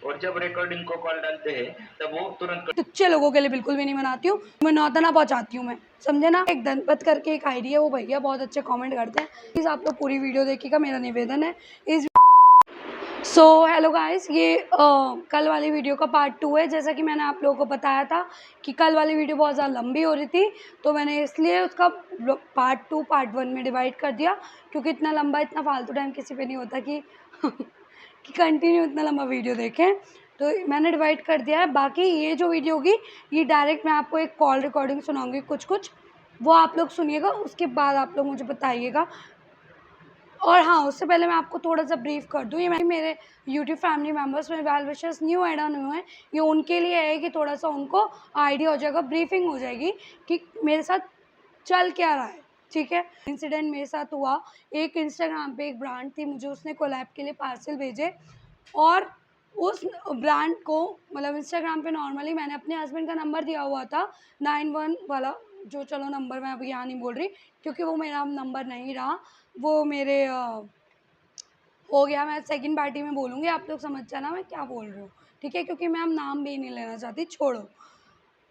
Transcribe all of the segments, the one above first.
और जब रिकॉर्डिंग को कॉल डालते हैं तब वो तुरंत तुच्छे लोगों के लिए बिल्कुल भी नहीं बनाती हूँ मैं, नौतना पहुँचाती हूँ मैं, समझे ना। एक धनपत करके एक आईडी है, वो भैया बहुत अच्छे कमेंट करते हैं, प्लीज़ आप लोग पूरी वीडियो देखिएगा, मेरा निवेदन है इस। सो हेलो गाइस, ये कल वाली वीडियो का पार्ट 2 है। जैसा कि मैंने आप लोगों को बताया था कि कल वाली वीडियो बहुत ज़्यादा लंबी हो रही थी, तो मैंने इसलिए उसका पार्ट 2 पार्ट 1 में डिवाइड कर दिया, क्योंकि इतना लंबा इतना फालतू टाइम किसी पे नहीं होता कि कि कंटिन्यू इतना लंबा वीडियो देखें, तो मैंने डिवाइड कर दिया है। बाकी ये जो वीडियो होगी ये डायरेक्ट मैं आपको एक कॉल रिकॉर्डिंग सुनाऊंगी कुछ कुछ, वो आप लोग सुनिएगा, उसके बाद आप लोग मुझे बताइएगा। और हाँ, उससे पहले मैं आपको थोड़ा-सा ब्रीफ़ कर दूँ, ये मेरे यूट्यूब फैमिली मेंबर्स में well wishers new add on हुए हैं, ये उनके लिए है कि थोड़ा-सा उनको आइडिया हो जाएगा, ब्रीफिंग हो जाएगी कि मेरे साथ चल क्या रहा है, ठीक है? इंसिडेंट मेरे साथ हुआ, एक इंस्टाग्राम पे एक ब्रांड थी, मुझे उसने कोलैब के लिए पार्सल भेजे, और उस ब्रांड को मतलब इंस्टाग्राम पे नॉर्मली मैंने अपने हस्बैंड का नंबर दिया हुआ था, 91 वाला, जो चलो नंबर मैं अभी यहाँ नहीं बोल रही क्योंकि वो मेरा नंबर नहीं रहा, वो मेरे हो गया, मैं सेकंड पार्टी में बोलूँगी, आप लोग समझ जाना मैं क्या बोल रही हूँ, ठीक है? क्योंकि मैं अब नाम भी नहीं लेना चाहती, छोड़ो।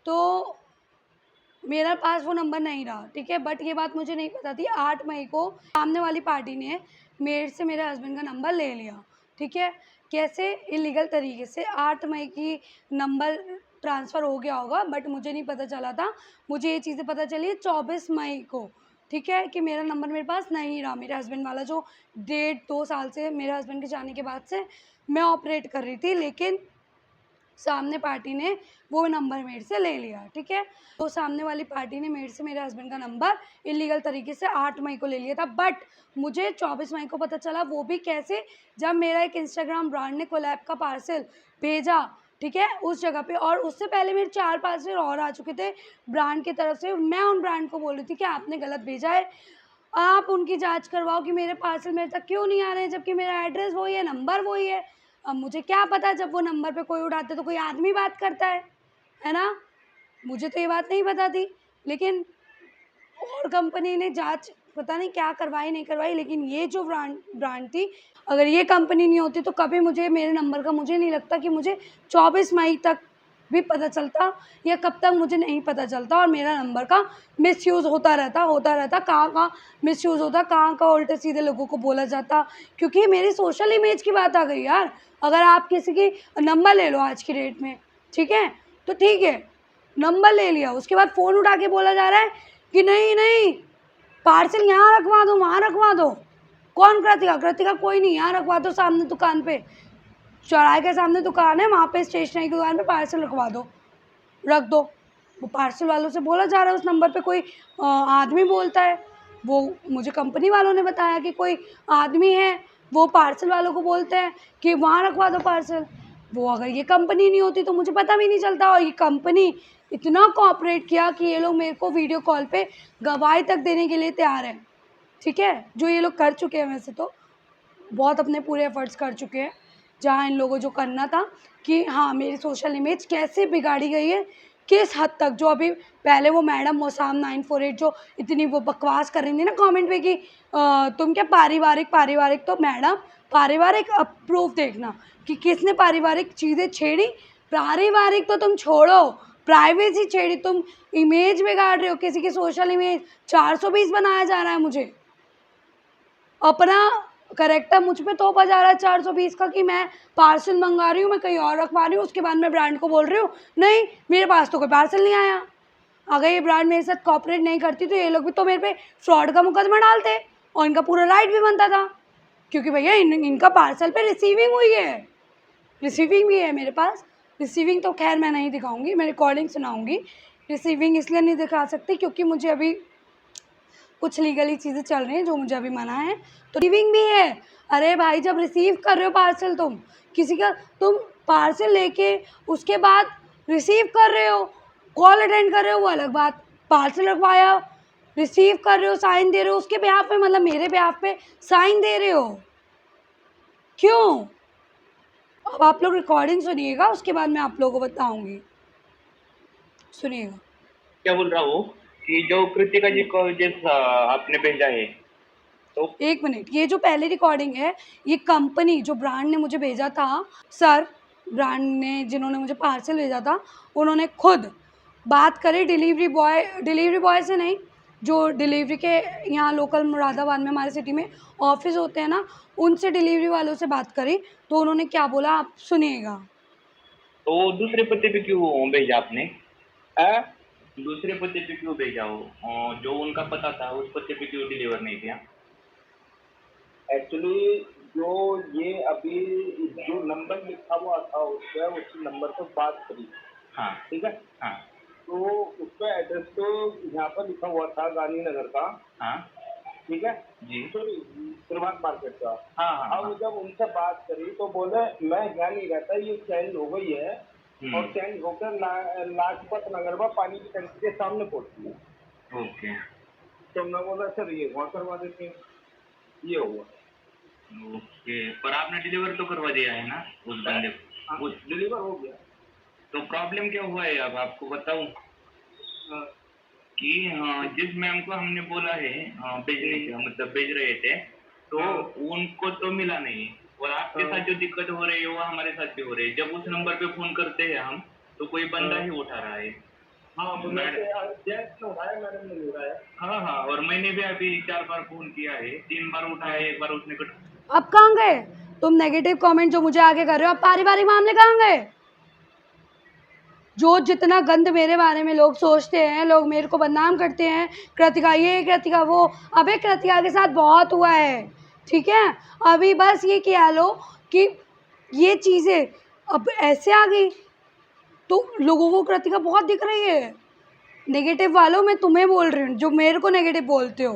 तो मेरा पास वो नंबर नहीं रहा, ठीक है? बट ये बात मुझे नहीं पता थी, 8 मई को सामने वाली पार्टी ने मेरे से मेरे हस्बैंड का नंबर ले लिया, ठीक है? कैसे? इलीगल तरीके से 8 मई की नंबर ट्रांसफ़र हो गया होगा, बट मुझे नहीं पता चला था। मुझे ये चीज़ें पता चली है 24 मई को, ठीक है? कि मेरा नंबर मेरे पास नहीं रहा, मेरे हस्बैंड वाला जो 1.5-2 साल से मेरे हस्बैंड के जाने के बाद से मैं ऑपरेट कर रही थी, लेकिन सामने पार्टी ने वो नंबर मेरे से ले लिया, ठीक है? तो सामने वाली पार्टी ने मेरे से मेरे हस्बैंड का नंबर इलीगल तरीके से 8 मई को ले लिया था, बट मुझे 24 मई को पता चला, वो भी कैसे? जब मेरा एक इंस्टाग्राम ब्रांड ने कोलैब का पार्सल भेजा, ठीक है? उस जगह पे, और उससे पहले मेरे 4 पार्सल और आ चुके थे ब्रांड की तरफ से। मैं उन ब्रांड को बोल रही थी कि आपने गलत भेजा है, आप उनकी जाँच करवाओ कि मेरे पार्सल मेरे तक क्यों नहीं आ रहे हैं, जबकि मेरा एड्रेस वही है, नंबर वही है। अब मुझे क्या पता, जब वो नंबर पे कोई उठाता है तो कोई आदमी बात करता है ना? मुझे तो ये बात नहीं पता थी, लेकिन और कंपनी ने जाँच पता नहीं क्या करवाई नहीं करवाई, लेकिन ये जो ब्रांड ब्रांड थी, अगर ये कंपनी नहीं होती तो कभी मुझे मेरे नंबर का मुझे नहीं लगता कि मुझे 24 मई तक भी पता चलता, या कब तक मुझे नहीं पता चलता, और मेरा नंबर का मिसयूज़ होता रहता, कहाँ-कहाँ मिसयूज़ होता, कहाँ-कहाँ उल्टे-सीधे लोगों को बोला जाता, क्योंकि मेरी सोशल इमेज की बात आ गई यार। अगर आप किसी की नंबर ले लो आज की डेट में, ठीक है? तो ठीक है, नंबर ले लिया, उसके बाद फ़ोन उठा के बोला जा रहा है कि नहीं पार्सल यहाँ रखवा दो, वहाँ रखवा दो। कौन कृतिका? कृतिका कोई नहीं, यहाँ रखवा दो सामने दुकान पे, चौराहे के सामने दुकान है, वहाँ पे स्टेशनरी की दुकान पे पार्सल रखवा दो, रख दो। वो पार्सल वालों से बोला जा रहा है, उस नंबर पे कोई आदमी बोलता है, वो मुझे कंपनी वालों ने बताया कि कोई आदमी है, वो पार्सल वालों को बोलते हैं कि वहाँ रखवा दो पार्सल। वो अगर ये कंपनी नहीं होती तो मुझे पता भी नहीं चलता, और ये कंपनी इतना कोऑपरेट किया कि ये लोग मेरे को वीडियो कॉल पे गवाही तक देने के लिए तैयार हैं, ठीक है? जो ये लोग कर चुके हैं, वैसे तो बहुत अपने पूरे एफ़र्ट्स कर चुके हैं, जहाँ इन लोगों जो करना था कि हाँ, मेरी सोशल इमेज कैसे बिगाड़ी गई है, किस हद तक। जो अभी पहले वो मैडम मोसाम 948 जो इतनी वो बकवास कर रही थी ना कमेंट में कि तुम क्या पारिवारिक, तो मैडम पारिवारिक प्रूफ देखना कि किसने पारिवारिक चीज़ें छेड़ी। पारिवारिक तो तुम छोड़ो, प्राइवेसी छेड़ी, तुम इमेज बिगाड़ रहे हो किसी की सोशल इमेज। 420 बनाया जा रहा है मुझे, अपना करेक्टर मुझ पे थोपा जा रहा है 420 का कि मैं पार्सल मंगा रही हूँ, मैं कहीं और रखवा रही हूँ, उसके बाद मैं ब्रांड को बोल रही हूँ नहीं मेरे पास तो कोई पार्सल नहीं आया। अगर ये ब्रांड मेरे साथ कोऑपरेट नहीं करती तो ये लोग भी तो मेरे पे फ्रॉड का मुकदमा डालते, और इनका पूरा राइट भी बनता था, क्योंकि भैया इनका पार्सल पे रिसीविंग हुई है, रिसीविंग भी है मेरे पास। रिसीविंग तो खैर मैं नहीं दिखाऊंगी, मैं रिकॉर्डिंग सुनाऊंगी। रिसीविंग इसलिए नहीं दिखा सकती क्योंकि मुझे अभी कुछ लीगली चीज़ें चल रही हैं जो मुझे अभी मना है, तो रिसीविंग भी है। अरे भाई, जब रिसीव कर रहे हो पार्सल, तुम किसी का, तुम पार्सल लेके उसके बाद रिसीव कर रहे हो, कॉल अटेंड कर रहे हो, वो अलग बात। पार्सल रखवाया, रिसीव कर रहे हो, साइन दे रहे हो उसके बिहाफ पे, मतलब मेरे बिहाफ पे साइन दे रहे हो, क्यों? अब आप लोग रिकॉर्डिंग सुनिएगा, उसके बाद मैं आप लोगों को बताऊंगी, सुनिएगा। क्या बोल रहा हूँ कि जो कृतिका जी को जैसा आपने भेजा है तो एक मिनट, ये जो पहली रिकॉर्डिंग है, ये कंपनी जो ब्रांड ने मुझे भेजा था, सर ब्रांड ने जिन्होंने मुझे पार्सल भेजा था, उन्होंने खुद बात करी डिलीवरी बॉय से नहीं, जो डिलीवरी के यहाँ लोकल मुरादाबाद में हमारे सिटी में ऑफिस होते हैं ना, उनसे डिलीवरी वालों से बात करी। तो उन्होंने क्या बोला आप सुनिएगा। तो दूसरे पते पे क्यों भेजा आपने? है दूसरे पते पे क्यों भेजा हो? जो उनका पता था उस पते पे क्यों डिलीवर नहीं किया? एक्चुअली जो ये अभी जो नंबर लिखा हुआ था उसका उसी नंबर पर बात करी, हाँ ठीक है। हाँ तो उसका एड्रेस तो यहाँ पर लिखा हुआ था गांधीनगर का, हाँ ठीक है जी सॉरी प्रभात मार्केट का। हाँ हाँ अब हाँ। जब उनसे बात करी तो बोले मैं यहाँ नहीं रहता, ये चेंज हो गई है और चेंज होकर लाजपत नगर में पानी की टंकी के सामने पहुंची है। ओके तो मैं बोला सर ये वहाँ करवा देते हैं, ये हुआ। ओके, पर आपने डिलीवर तो करवा दिया है ना उस बंदे को? हाँ, डिलीवर हो गया। तो प्रॉब्लम क्या हुआ है अब आपको बताऊं हाँ, कि जिस मैम को हमने बोला है भेजने का मतलब भेज रहे थे, तो उनको तो मिला नहीं, और आपके साथ जो दिक्कत हो रही है वो हमारे साथ भी हो रही है। जब उस नंबर पे फोन करते हैं हम तो कोई बंदा ही उठा रहा है। हाँ जेंट्स ने उठाया, मैडम ने उठाया। हाँ हाँ, और मैंने भी अभी 4 बार फोन किया है, 3 बार उठाया, एक बार उसने कट। अब कहाँ गए तुम? नेगेटिव कमेंट जो मुझे आगे कर रहे हो, अब पारिवारिक मामले कहाँ गए? जो जितना गंद मेरे बारे में लोग सोचते हैं, लोग मेरे को बदनाम करते हैं, कृतिका ये कृतिका वो। अबे कृतिका के साथ बहुत हुआ है, ठीक है। अभी बस ये कह लो कि ये चीज़ें अब ऐसे आ गई तो लोगों को कृतिका बहुत दिख रही है। नेगेटिव वालों मैं तुम्हें बोल रही हूँ, जो मेरे को नेगेटिव बोलते हो,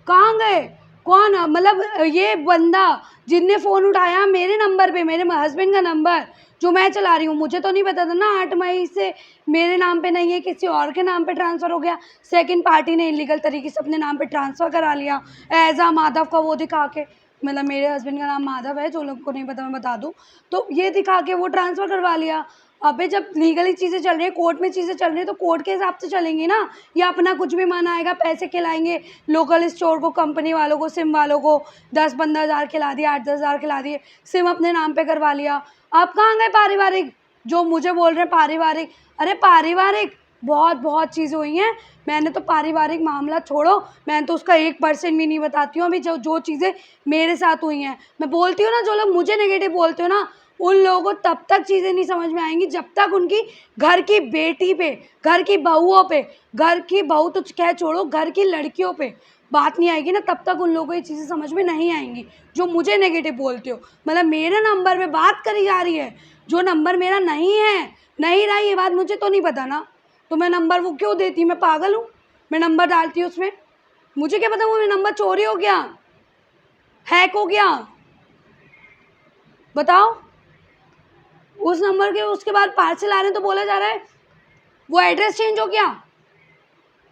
कहाँ गए? कौन? मतलब ये बंदा जिनने फ़ोन उठाया मेरे नंबर पे, मेरे हस्बैंड का नंबर जो मैं चला रही हूँ, मुझे तो नहीं पता था ना 8 मई से मेरे नाम पे नहीं है, किसी और के नाम पे ट्रांसफ़र हो गया। सेकंड पार्टी ने इलीगल तरीके से अपने नाम पे ट्रांसफ़र करा लिया एज आ माधव का वो दिखा के। मतलब मेरे हस्बैंड का नाम माधव है, जो लोग को नहीं पता मैं बता दूँ, तो ये दिखा के वो ट्रांसफ़र करवा लिया। अबे जब लीगली चीज़ें चल रही है, कोर्ट में चीज़ें चल रही है, तो कोर्ट के हिसाब से चलेंगी ना। या अपना कुछ भी मन आएगा पैसे खिलाएंगे लोकल स्टोर को, कंपनी वालों को, सिम वालों को 10-15 हज़ार खिला दिए, 8-10 हज़ार खिला दिए, सिम अपने नाम पे करवा लिया। अब कहाँ गए पारिवारिक जो मुझे बोल रहे हैं पारिवारिक? अरे पारिवारिक बहुत बहुत चीज़ें हुई हैं। मैंने तो पारिवारिक मामला छोड़ो, मैं तो उसका 1% भी नहीं बताती हूँ। अभी जो जो चीज़ें मेरे साथ हुई हैं मैं बोलती हूँ ना, जो लोग मुझे नेगेटिव बोलते हो ना, उन लोगों को तब तक चीज़ें नहीं समझ में आएंगी जब तक उनकी घर की बेटी पे, घर की बहुओं पे, घर की बहू तो क्या छोड़ो, घर की लड़कियों पे बात नहीं आएगी ना, तब तक उन लोगों को ये चीज़ें समझ में नहीं आएंगी जो मुझे नेगेटिव बोलते हो। मतलब मेरे नंबर पे बात करी जा रही है, जो नंबर मेरा नहीं है, नहीं रहा, ये बात मुझे तो नहीं पता ना, तो मैं नंबर वो क्यों देती? मैं पागल हूँ? मैं नंबर डालती हूँ उसमें, मुझे क्या पता वो मेरा नंबर चोरी हो गया, हैक हो गया, बताओ। उस नंबर के उसके बाद पार्सल आ रहे हैं तो बोला जा रहा है वो एड्रेस चेंज हो गया,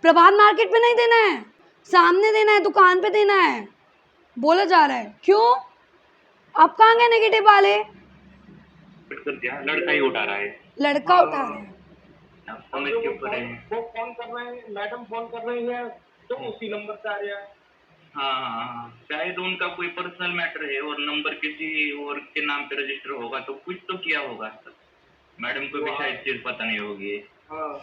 प्रभात मार्केट पे नहीं देना है, सामने देना है, दुकान पे देना है, बोला जा रहा है। क्यों? अब कहाँ गए नेगेटिव वाले? कर दिया, लड़का ही उठा रहा है, लड़का उठा रहे हैं। आप समझ के ऊपर है। वो फोन कर रहे हैं, मैडम फोन कर रही है तो उसी नंबर से आ रहा है। हाँ हाँ हाँ, शायद उनका कोई पर्सनल मैटर है और नंबर किसी और के नाम पे रजिस्टर होगा, तो कुछ तो किया होगा। मैडम को भी शायद चीज पता नहीं होगी। हाँ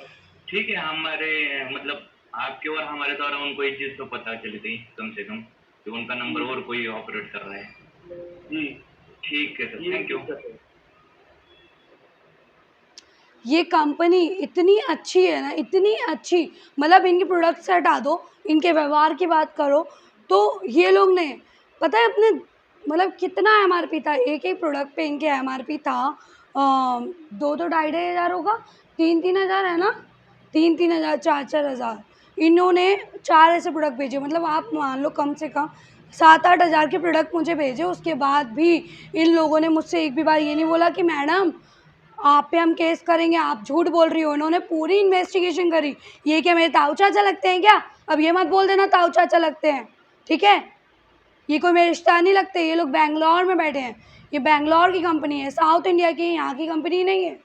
ठीक है, हमारे मतलब आपके और हमारे द्वारा उनको ये चीज तो पता चल गई कम से कम कि उनका नंबर और कोई ऑपरेट कर रहा है। जी ठीक है सर, थैंक यू। ये कंपनी इतनी अच्छी है ना, इतनी अच्छी, मतलब इनके प्रोडक्ट से हटा दो, इनके व्यवहार की बात करो तो ये लोग ने पता है अपने मतलब कितना एमआरपी था, एक एक प्रोडक्ट पे इनके एमआरपी था 2-2 ढाई हज़ार होगा, 3-3 हज़ार है ना, 3-3 हज़ार, 4-4 हज़ार। इन्होंने 4 ऐसे प्रोडक्ट भेजे, मतलब आप मान लो कम से कम 7-8 हज़ार के प्रोडक्ट मुझे भेजे। उसके बाद भी इन लोगों ने मुझसे एक भी बार ये नहीं बोला कि मैडम आप पे हम केस करेंगे, आप झूठ बोल रही हो। इन्होंने पूरी इन्वेस्टिगेशन करी। ये क्या मेरे ताऊ चाचा लगते हैं क्या? अब ये मत बोल देना ताऊ चाचा लगते हैं, ठीक है? ये कोई मेरे रिश्तेदार नहीं लगते, ये लोग बैंगलोर में बैठे हैं, ये बैंगलोर की कंपनी है, साउथ इंडिया की, यहाँ की कंपनी नहीं है,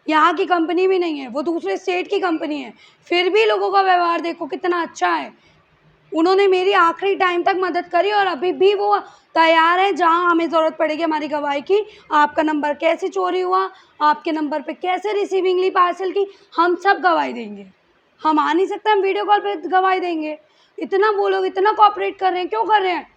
यहाँ की कंपनी भी नहीं है, वो दूसरे स्टेट की कंपनी है। फिर भी लोगों का व्यवहार देखो कितना अच्छा है। उन्होंने मेरी आखिरी टाइम तक मदद करी और अभी भी वो तैयार है, जहां हमें ज़रूरत पड़ेगी हमारी गवाही की, आपका नंबर कैसे चोरी हुआ, आपके नंबर पे कैसे रिसीविंग ली पार्सल की, हम सब गवाही देंगे। हम आ नहीं सकते, हम वीडियो कॉल पे गवाही देंगे। इतना वो लोग इतना कोऑपरेट कर रहे हैं, क्यों कर रहे हैं?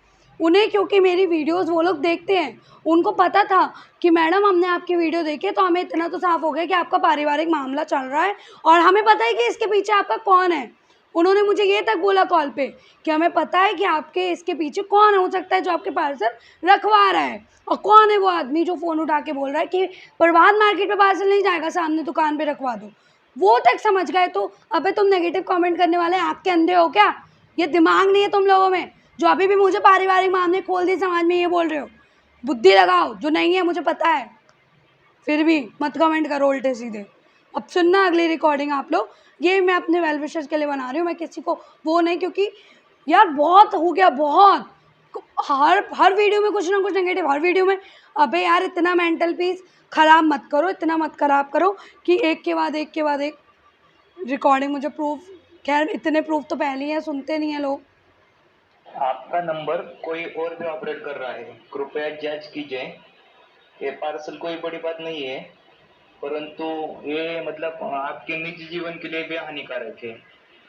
उन्हें क्योंकि मेरी वीडियोस वो लोग देखते हैं, उनको पता था कि मैडम हमने आपकी वीडियो देखी है, तो हमें इतना तो साफ हो गया कि आपका पारिवारिक मामला चल रहा है और हमें पता है कि इसके पीछे आपका कौन है। उन्होंने मुझे ये तक बोला कॉल पे कि हमें पता है कि आपके इसके पीछे कौन हो सकता है जो आपके पार्सल रखवा रहा है, और कौन है वो आदमी जो फ़ोन उठा के बोल रहा है कि प्रभात मार्केट पे पार्सल नहीं जाएगा, सामने दुकान पे रखवा दो। वो तक समझ गए। तो अबे तुम नेगेटिव कमेंट करने वाले आँख के अंधे हो क्या? ये दिमाग नहीं है तुम लोगों में, जो अभी भी मुझे पारिवारिक मामले खोल दिए समाज में ये बोल रहे हो? बुद्धि लगाओ, जो नहीं है मुझे पता है, फिर भी मत कमेंट करो उल्टे सीधे। अब सुनना अगली रिकॉर्डिंग आप लोग, ये मैं अपने वेल विशर्स के लिए बना रही हूँ, मैं किसी को वो नहीं, क्योंकि यार बहुत हो गया, बहुत। हर वीडियो में कुछ ना कुछ नेगेटिव, हर वीडियो में। अबे यार इतना मेंटल पीस ख़राब मत करो, इतना मत ख़राब करो कि एक के बाद एक के बाद एक रिकॉर्डिंग मुझे प्रूफ। खैर इतने प्रूफ तो पहले ही हैं, सुनते नहीं हैं लोग। आपका नंबर कोई और भी ऑपरेट कर रहा है, कृपया जांच कीजिए। ये पार्सल कोई बड़ी बात नहीं है, परंतु ये मतलब आपके निजी जीवन के लिए भी हानिकारक है,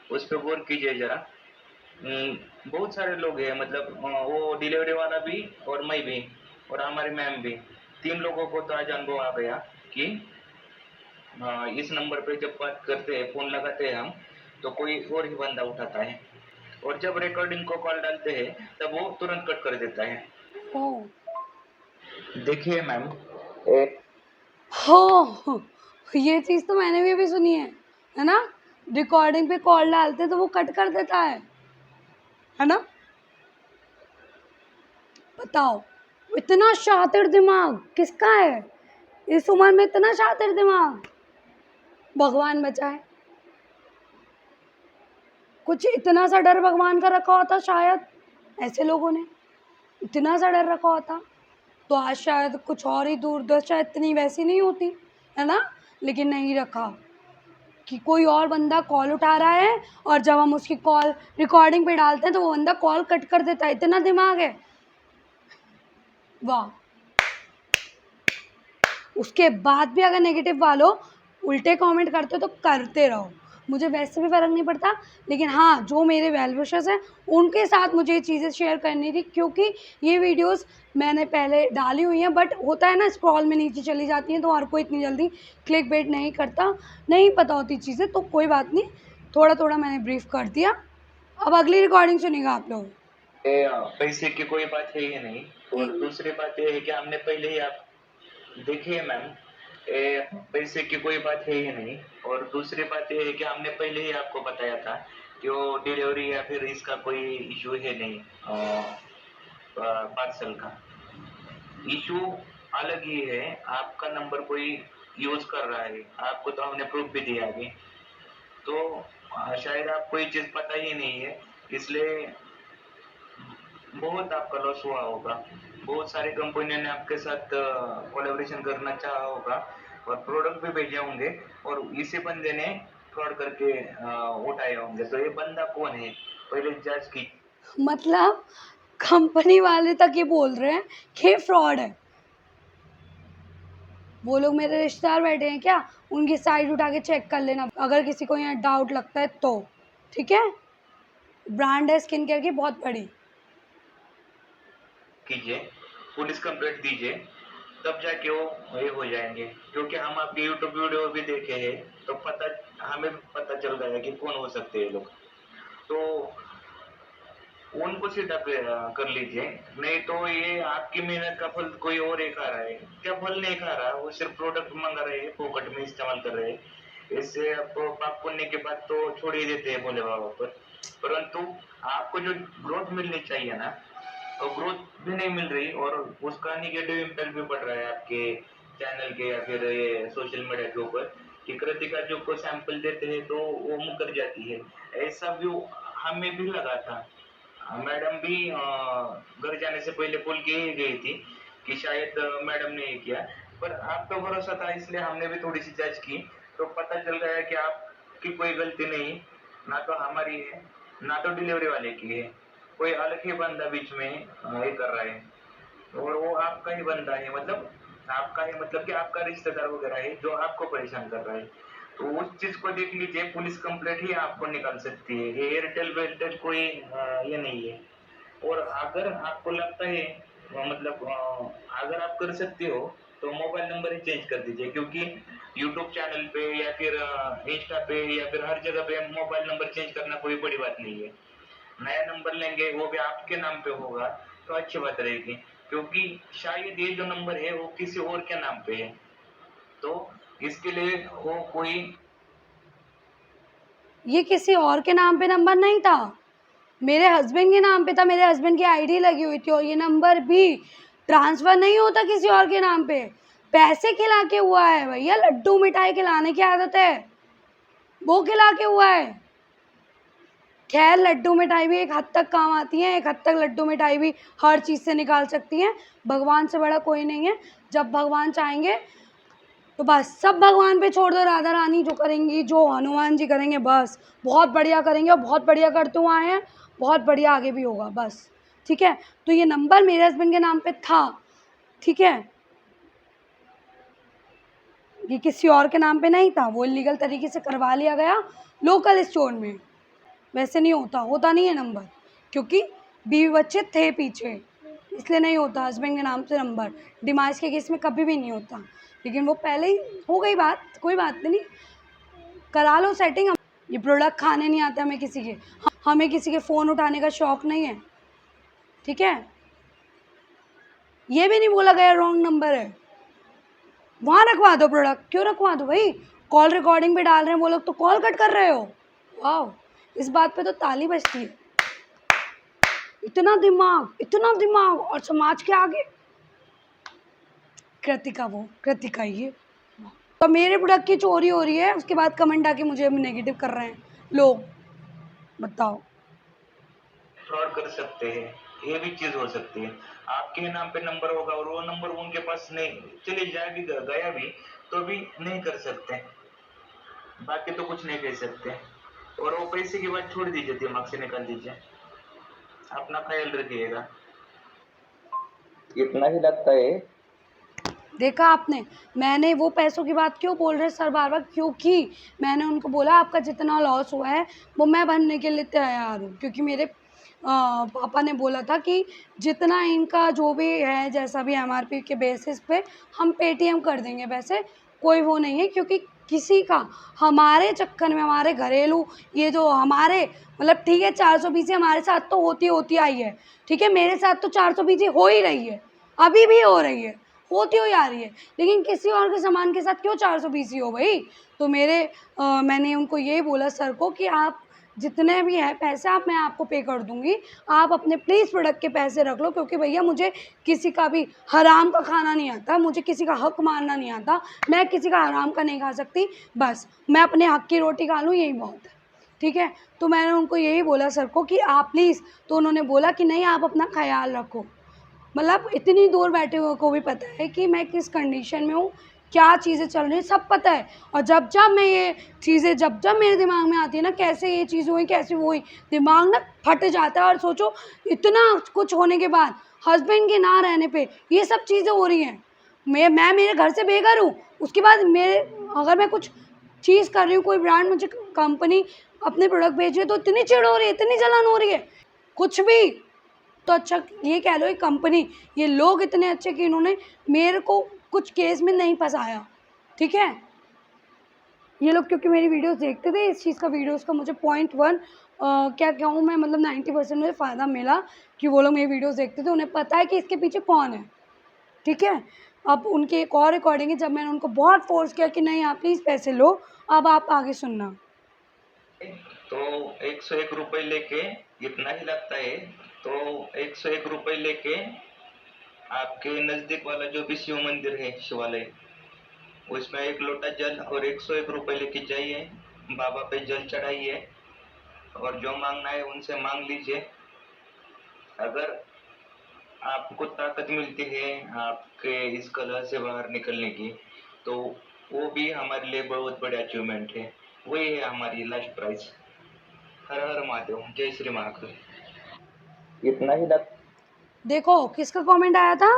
उस पर गौर कीजिए जरा। बहुत सारे लोग हैं, मतलब वो डिलीवरी वाला भी और मैं भी और हमारी मैम भी, 3 लोगों को तो आज अनुभव आ गया कि इस नंबर पे जब बात करते हैं, फोन लगाते हैं हम, तो कोई और ही बंदा उठाता है, और जब रिकॉर्डिंग को कॉल डालते हैं तब वो तुरंत कट कर देता है। ओह देखिए मैम, हो, ये चीज़ तो मैंने भी अभी सुनी है ना? रिकॉर्डिंग पे कॉल डालते तो वो कट कर देता है ना? बताओ, इतना शातिर दिमाग किसका है इस उम्र में? इतना शातिर दिमाग भगवान बचाए। कुछ इतना सा डर भगवान का रखा होता शायद, ऐसे लोगों ने इतना सा डर रखा होता तो आज शायद कुछ और ही दुर्दशा इतनी वैसी नहीं होती, है ना? लेकिन नहीं रखा कि कोई और बंदा कॉल उठा रहा है और जब हम उसकी कॉल रिकॉर्डिंग पे डालते हैं तो वो बंदा कॉल कट कर देता है। इतना दिमाग है, वाह। उसके बाद भी अगर नेगेटिव वालों उल्टे कमेंट करते हो तो करते रहो, मुझे वैसे भी फ़र्क नहीं पड़ता। लेकिन हाँ, जो मेरे वेल विशर्स हैं उनके साथ मुझे ये चीज़ें शेयर करनी थी, क्योंकि ये वीडियोस मैंने पहले डाली हुई हैं, बट होता है ना स्क्रॉल में नीचे चली जाती हैं, तो हर कोई इतनी जल्दी क्लिक बेट नहीं करता, नहीं पता होती चीज़ें, तो कोई बात नहीं, थोड़ा थोड़ा मैंने ब्रीफ कर दिया। अब अगली रिकॉर्डिंग सुनिएगा आप लोग। पैसे की कोई बात है ही नहीं, और दूसरी बात ये है कि हमने पहले ही आप देखिए मैम, पैसे की कोई बात है ही नहीं, और दूसरी बात यह है कि हमने पहले ही आपको बताया था कि वो डिलीवरी या फिर इसका कोई इशू है नहीं, पार्सल का इशू अलग ही है। आपका नंबर कोई यूज कर रहा है, आपको तो हमने प्रूफ भी दिया अभी, तो शायद आपको ये चीज पता ही नहीं है, इसलिए बहुत आपका लॉस हुआ होगा। बहुत सारी कंपनियों ने आपके साथ कोलैबोरेशन करना चाहा होगा और प्रोडक्ट भी भेजे होंगे, और इसी बंदे ने फ्रॉड करके उठाए होंगे। तो ये बंदा कौन है, पहले जांच की। मतलब कंपनी वाले तक ये बोल रहे हैं कि फ्रॉड है। वो लोग मेरे रिश्तेदार बैठे हैं क्या? उनकी साइड उठा के चेक कर लेना अगर किसी को यहाँ डाउट लगता है तो, ठीक है? ब्रांड है स्किन केयर की बहुत बड़ी। कीजिए, पुलिस कंप्लेंट दीजिए, तब जाके वो ये हो जाएंगे, क्योंकि हम आपके यूट्यूब वीडियो भी देखे हैं, तो पता हमें भी पता चल गया है कि कौन हो सकते हैं लोग। तो उनको सीधा कर लीजिए, नहीं तो ये आपकी मेहनत का फल कोई और ही खा रहा है। क्या फल नहीं खा रहा, वो सिर्फ प्रोडक्ट मंगा रहे हैं, फोकट में इस्तेमाल कर रहे हैं। इससे आपको पाप पुण्य के बाद तो छोड़ ही देते हैं भोले बाबा पर, परंतु आपको जो ग्रोथ मिलनी चाहिए ना, तो ग्रोथ भी नहीं मिल रही, और उसका निगेटिव इम्पैक्ट भी पड़ रहा है आपके चैनल के या फिर ये सोशल मीडिया के ऊपर, कि कृतिका जो को सैंपल देते हैं तो वो मुकर जाती है। ऐसा व्यू हमें भी लगा था, मैडम भी घर जाने से पहले बोल के ही गई थी कि शायद मैडम ने ये किया, पर आप पे भरोसा था इसलिए हमने भी थोड़ी सी जांच की, तो पता चल गया कि आपकी कोई गलती नहीं, ना तो हमारी है ना तो डिलीवरी वाले की है, कोई अलग ही बंदा बीच में ये कर रहा है। और वो आपका ही बंदा है, मतलब आपका ही, मतलब कि आपका रिश्तेदार वगैरह है जो आपको परेशान कर रहा है। तो उस चीज को देख लीजिए, पुलिस कंप्लेंट ही आपको निकाल सकती है। ये एयरटेल वेयरटेल कोई ये नहीं है। और अगर आपको लगता है मतलब अगर आप कर सकते हो तो मोबाइल नंबर ही चेंज कर दीजिए, क्योंकि यूट्यूब चैनल पे या फिर इंस्टा पे या फिर हर जगह पे मोबाइल नंबर चेंज करना कोई बड़ी बात नहीं है। नया नंबर लेंगे वो भी आपके नाम पे होगा तो अच्छी बात रहेगी, क्योंकि शायद ये जो नंबर है वो किसी और के नाम पे है। तो इसके लिए वो कोई ये किसी और के नाम पे नंबर नहीं था, मेरे हस्बैंड के नाम पे था, मेरे हस्बैंड की आईडी लगी हुई थी और ये नंबर भी ट्रांसफ़र नहीं होता किसी और के नाम पे। पैसे खिला के हुआ है भैया, लड्डू मिठाई खिलाने की आदत है, वो खिला के हुआ है। खैर लड्डू मिठाई भी एक हद तक काम आती है, एक हद तक लड्डू मिठाई भी हर चीज़ से निकाल सकती हैं। भगवान से बड़ा कोई नहीं है। जब भगवान चाहेंगे तो बस सब भगवान पे छोड़ दो, राधा रानी जो करेंगी, जो हनुमान जी करेंगे बस बहुत बढ़िया करेंगे और बहुत बढ़िया करते हुए आए हैं, बहुत बढ़िया आगे भी होगा बस। ठीक है, तो ये नंबर मेरे हस्बैंड के नाम पे था, ठीक है, ये किसी और के नाम पे नहीं था, वो इलीगल तरीके से करवा लिया गया लोकल स्टोर में। वैसे नहीं होता, होता नहीं है नंबर, क्योंकि बीवी बच्चे थे पीछे, इसलिए नहीं होता हस्बैंड के नाम से नंबर। डिमाइस के केस में कभी भी नहीं होता, लेकिन वो पहले ही हो गई बात, कोई बात नहीं, करा लो सेटिंग। ये प्रोडक्ट खाने नहीं आता हमें किसी के, हमें किसी के फ़ोन उठाने का शौक़ नहीं है, ठीक है। ये भी नहीं बोला गया रॉन्ग नंबर है, वहाँ रखवा दो प्रोडक्ट, क्यों रखवा दो भाई, कॉल रिकॉर्डिंग पे डाल रहे हैं वो लोग तो कॉल कट कर रहे हो। वाह, इस बात पे तो ताली बजती है। इतना दिमाग और समाज के आगे कृतिका ये तो मेरे प्रोडक्ट की चोरी हो रही है, उसके बाद कमेंट आके मुझे नेगेटिव कर रहे हैं लोग, बताओ। फ्रॉड कर सकते हैं, ये भी चीज हो सकती है। आपके नाम पे नंबर होगा और वो नंबर उनके पास नहीं, चले जाए भी गया भी तो भी नहीं कर सकते, बाकी तो कुछ नहीं कह सकते। और वो पैसे की बात छोड़ दीजिए, दिमाग से निकाल दीजिए, अपना ख्याल रखिएगा। इतना ही लगता है। देखा आपने, मैंने वो पैसों की बात क्यों बोल रहे सर बार बार, क्योंकि मैंने उनको बोला आपका जितना लॉस हुआ है वो मैं भरने के लिए तैयार हूँ, क्योंकि मेरे पापा ने बोला था कि जितना इनका जो भी है जैसा भी एमआरपी के बेसिस पे हम पेटीएम कर देंगे, वैसे कोई वो नहीं है, क्योंकि किसी का हमारे चक्कर में, हमारे घरेलू ये जो हमारे मतलब ठीक है 420 हमारे साथ तो होती आई है, ठीक है, मेरे साथ तो 420 हो ही रही है, अभी भी हो रही है, होती हुई आ रही है, लेकिन किसी और के सामान के साथ क्यों 420 हो भाई। तो मैंने उनको यही बोला सर को कि आप जितने भी हैं पैसे आप मैं आपको पे कर दूंगी, आप अपने प्लीज़ प्रोडक्ट के पैसे रख लो, क्योंकि भैया मुझे किसी का भी हराम का खाना नहीं आता, मुझे किसी का हक मारना नहीं आता, मैं किसी का हराम का नहीं खा सकती, बस मैं अपने हक की रोटी खा लूँ यही बहुत है, ठीक है। तो मैंने उनको यही बोला सर को कि आप प्लीज़, तो उन्होंने बोला कि नहीं आप अपना ख्याल रखो, मतलब इतनी दूर बैठे हुए को भी पता है कि मैं किस कंडीशन में हूँ, क्या चीज़ें चल रही हैं, सब पता है। और जब मैं ये चीज़ें जब मेरे दिमाग में आती है ना, कैसे ये चीज़ हुई, कैसे वो हुई, दिमाग ना फट जाता है। और सोचो इतना कुछ होने के बाद, हस्बैंड के ना रहने पे ये सब चीज़ें हो रही हैं, मैं मेरे घर से बेघर हूँ, उसके बाद अगर मैं कुछ चीज़ कर रही हूँ, कोई ब्रांड मुझे कंपनी अपने प्रोडक्ट भेज रही है तो इतनी चिढ़ हो रही है, इतनी जलन हो रही है, कुछ भी तो अच्छा ये कह लो, ये कंपनी, ये लोग इतने अच्छे कि इन्होंने मेरे को कुछ केस में नहीं फंसाया, ठीक है। ये लोग क्योंकि मेरी वीडियोस देखते थे, इस चीज़ का वीडियोस का मुझे 0.1 क्या कहूँ मैं, मतलब 90% मुझे फ़ायदा मिला कि वो लोग मेरी वीडियोस देखते थे, उन्हें पता है कि इसके पीछे कौन है, ठीक है। अब उनकी एक और रिकॉर्डिंग है जब मैंने उनको बहुत फोर्स किया कि नहीं आप प्लीज़ पैसे लो, अब आप आगे सुनना। तो 101 रुपये लेके इतना ही लगता है। तो 101 रुपये लेके आपके नजदीक वाला जो भी शिव मंदिर है, शिवालय, उसमें एक लोटा जल और 101 रुपये लेके जाइए, बाबा पे जल चढ़ाइए और जो मांगना है उनसे मांग लीजिए। अगर आपको ताकत मिलती है आपके इस कलह से बाहर निकलने की, तो वो भी हमारे लिए बहुत बड़ी अचीवमेंट है, वही है हमारी लास्ट प्राइस। हर हर महादेव, जय श्री महाकाल। इतना ही लग देखो किसका कमेंट आया था,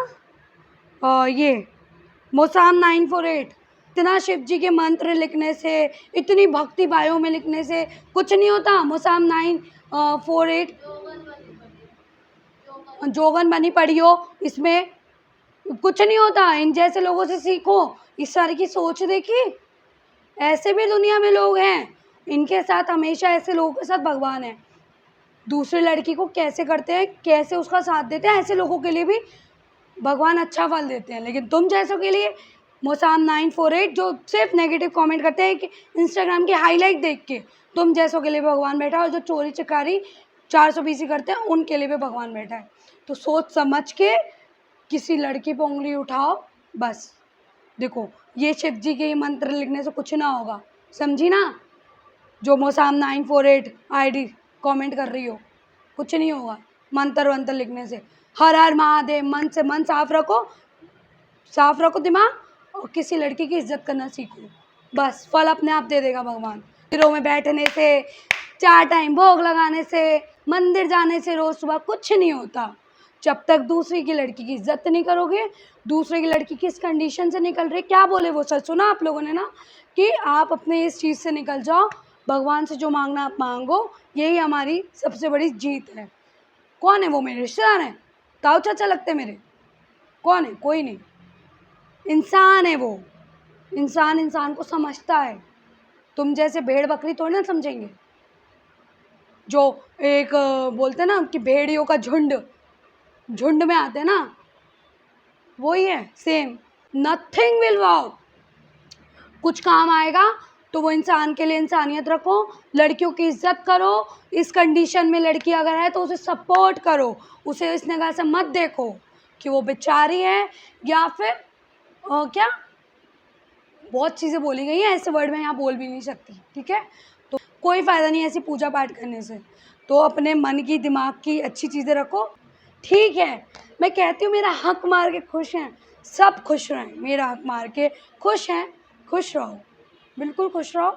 ये मोसाम 948। इतना शिव जी के मंत्र लिखने से, इतनी भक्ति बायो में लिखने से कुछ नहीं होता। मोसाम 948 जोगन बनी पड़ी हो, इसमें कुछ नहीं होता। इन जैसे लोगों से सीखो। इस सारे की सोच देखी, ऐसे भी दुनिया में लोग हैं। इनके साथ हमेशा ऐसे लोगों के साथ भगवान है। दूसरी लड़की को कैसे करते हैं, कैसे उसका साथ देते हैं, ऐसे लोगों के लिए भी भगवान अच्छा फल देते हैं। लेकिन तुम जैसों के लिए मोसाम 948 जो सिर्फ नेगेटिव कमेंट करते हैं कि इंस्टाग्राम की हाईलाइट देख के, तुम जैसों के लिए भी भगवान बैठा है। और जो चोरी चकारी 420 करते हैं उनके लिए भी भगवान बैठा है। तो सोच समझ के किसी लड़की पर उंगली उठाओ बस। देखो ये शिव जी के मंत्र लिखने से कुछ ना होगा, समझी ना। जो मोसाम 948 आईडी कमेंट कर रही हो, कुछ नहीं होगा मंत्र वंत्र लिखने से। हर हर महादेव, मन से मन साफ रखो दिमाग, और किसी लड़की की इज्जत करना सीखो। बस फल अपने आप दे देगा भगवान। मंदिरों में बैठने से, 4 टाइम भोग लगाने से, मंदिर जाने से रोज़ सुबह कुछ नहीं होता। जब तक दूसरी की लड़की की इज्जत नहीं करोगे। दूसरे की लड़की किस कंडीशन से निकल रही, क्या बोले वो, सच सुना आप लोगों ने ना, कि आप अपने इस चीज़ से निकल जाओ। भगवान से जो मांगना आप मांगो, यही हमारी सबसे बड़ी जीत है। कौन है वो, मेरे रिश्तेदार हैं, ताऊ चाचा लगते मेरे? कौन है, कोई नहीं। इंसान है वो, इंसान को समझता है। तुम जैसे भेड़ बकरी थोड़ी ना समझेंगे। जो एक बोलते हैं ना कि भेड़ियों का झुंड में आते हैं ना, वही है सेम। Nothing will work. कुछ काम आएगा तो वो इंसान के लिए इंसानियत रखो, लड़कियों की इज्जत करो। इस कंडीशन में लड़की अगर है तो उसे सपोर्ट करो, उसे इस निगाह से मत देखो कि वो बेचारी है या फिर क्या बहुत चीज़ें बोली गई हैं, ऐसे वर्ड में यहाँ बोल भी नहीं सकती, ठीक है। तो कोई फ़ायदा नहीं ऐसी पूजा पाठ करने से। तो अपने मन की, दिमाग की अच्छी चीज़ें रखो, ठीक है। मैं कहती हूँ मेरा हक मार के खुश हैं, सब खुश रहें। मेरा हक मार के खुश हैं, खुश रहो, बिल्कुल खुश रहो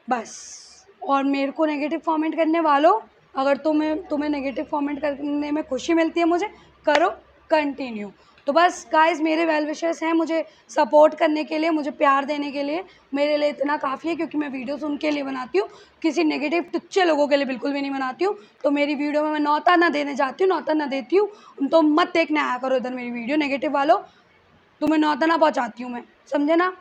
बस। और मेरे को नेगेटिव कमेंट करने वालों, अगर तुम्हें नेगेटिव कमेंट करने में खुशी मिलती है, मुझे करो कंटिन्यू। तो बस गाइस, मेरे वेल विशर्स हैं मुझे सपोर्ट करने के लिए, मुझे प्यार देने के लिए। मेरे लिए इतना काफ़ी है, क्योंकि मैं वीडियोस उनके लिए बनाती हूँ, किसी नेगेटिव टुच्चे लोगों के लिए बिल्कुल भी नहीं बनाती हूँ। तो मेरी वीडियो में मैं नौता ना देने जाती हूँ, नौता ना देती हूँ। तो मत देखने आया करो इधर मेरी वीडियो, नेगेटिव वालों, तुम्हें नौता ना पहुँचाती हूँ मैं, समझे ना।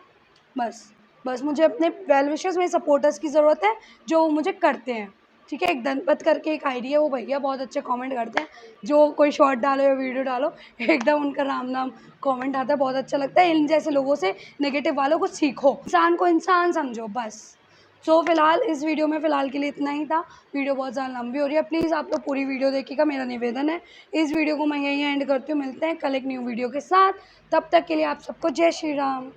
बस मुझे अपने वेल विशर्स, मेरे सपोर्टर्स की ज़रूरत है जो मुझे करते हैं, ठीक है। एक दंपत करके एक आईडी है, वो भैया बहुत अच्छे कमेंट करते हैं। जो कोई शॉर्ट डालो या वीडियो डालो, एकदम उनका राम नाम कमेंट आता है, बहुत अच्छा लगता है। इन जैसे लोगों से, नेगेटिव वालों को सीखो, इंसान को इंसान समझो बस। सो फिलहाल इस वीडियो में फ़िलहाल के लिए इतना ही था। वीडियो बहुत ज़्यादा लंबी हो रही है, प्लीज़ आप लोग पूरी वीडियो देखिएगा, मेरा निवेदन है। इस वीडियो को मैं यहीं एंड करती हूँ, मिलते हैं कल एक न्यू वीडियो के साथ। तब तक के लिए आप सबको जय श्री राम।